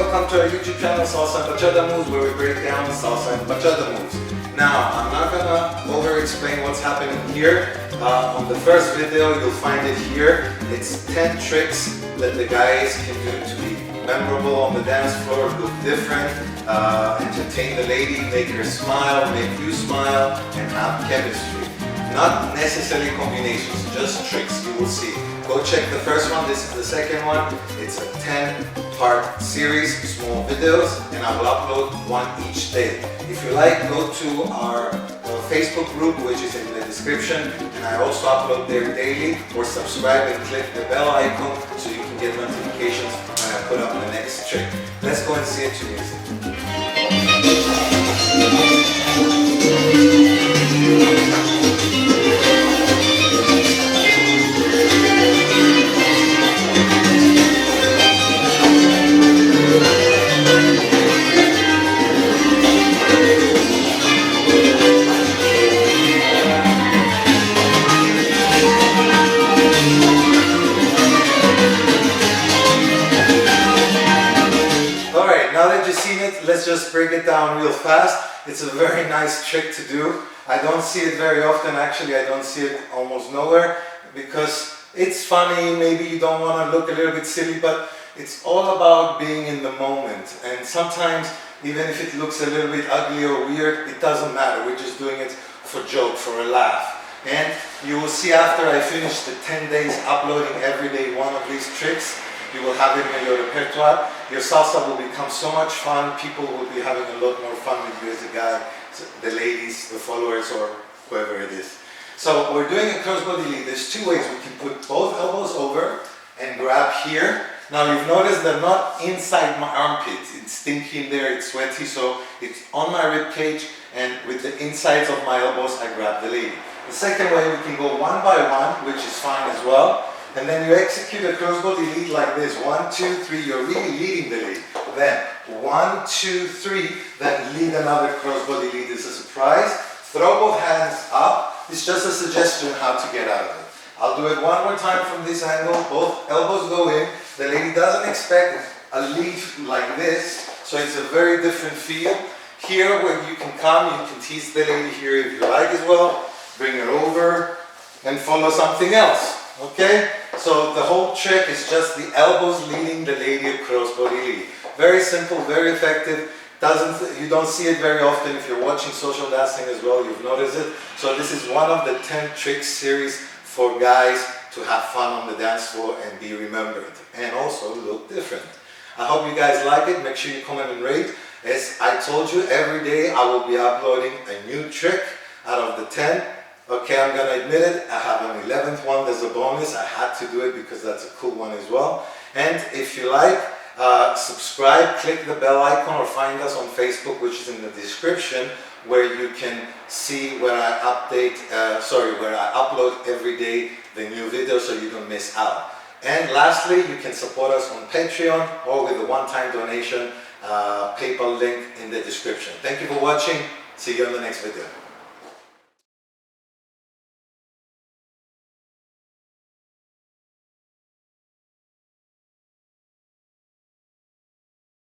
welcome to our YouTube channel, Salsa and Bachata Moves, where we break down salsa and bachata moves. Now, I'm not gonna over-explain what's happening here. On the first video, you'll find it here. It's 10 tricks that the guys can do to be memorable on the dance floor, look different, entertain the lady, make her smile, make you smile, and have chemistry. Not necessarily combinations, just tricks, you will see. Go check the first one, this is the second one. It's a 10-part series, small videos, and I will upload one each day. If you like, go to our Facebook group, which is in the description, and I also upload there daily, or subscribe and click the bell icon so you can get notifications when I put up the next trick. Let's go and see it to music. Now that you've seen it, let's just break it down real fast. It's a very nice trick to do. I don't see it very often, actually. I don't see it almost nowhere because it's funny, maybe you don't want to look a little bit silly, but it's all about being in the moment. And sometimes, even if it looks a little bit ugly or weird, it doesn't matter. We're just doing it for joke, for a laugh. And you will see after I finish the 10 days uploading every day one of these tricks, you will have it in your repertoire. Your salsa will become so much fun. People will be having a lot more fun with you as a guy, the ladies, the followers, or whoever it is. So we're doing a crossbody lead. There's two ways. We can put both elbows over and grab here. Now you've noticed they're not inside my armpits. It's stinky in there, it's sweaty, so it's on my rib cage, and with the insides of my elbows I grab the lady. The second way, we can go one by one, which is fine as well. And then you execute a crossbody lead like this. 1, 2, 3, you're really leading the lead. Then 1, 2, 3, then lead another crossbody lead as a surprise. Throw both hands up. It's just a suggestion how to get out of it. I'll do it one more time from this angle. Both elbows go in. The lady doesn't expect a lead like this, so it's a very different feel. Here, when you can come, you can tease the lady here if you like as well. Bring her over and follow something else. Okay, so the whole trick is just the elbows leading the lady across body lead. Very simple, very effective. You don't see it very often. If you're watching social dancing as well, you've noticed it. So this is one of the 10 tricks series for guys to have fun on the dance floor and be remembered, and also look different. I hope you guys like it. Make sure you comment and rate. As I told you, every day I will be uploading a new trick out of the 10. Okay, I'm gonna admit it, I have an 11th one, there's a bonus. I had to do it because that's a cool one as well. And if you like, subscribe, click the bell icon, or find us on Facebook, which is in the description, where you can see where I upload every day the new video so you don't miss out. And lastly, you can support us on Patreon or with a one-time donation, PayPal link in the description. Thank you for watching, see you on the next video.